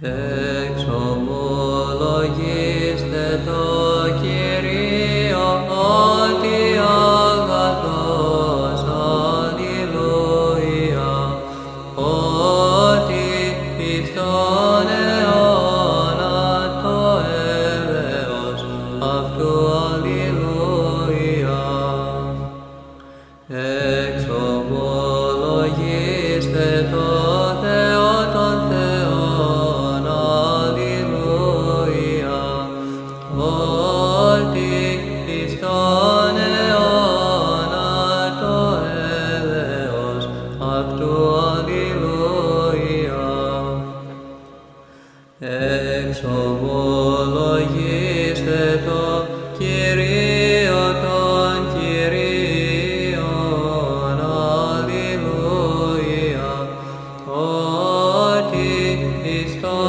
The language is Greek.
Εξομολογήστε το Κυρίο ότι αγαθός, αλληλούια, ότι εις τον αιώνα το έλεος αυτού, αλληλούια. Εξομολογήστε το Θεό των Θεών, αλληλούια, ότι εις τον αιώνα το έλεος αυτού, αλληλούια. Εξομολογήστε το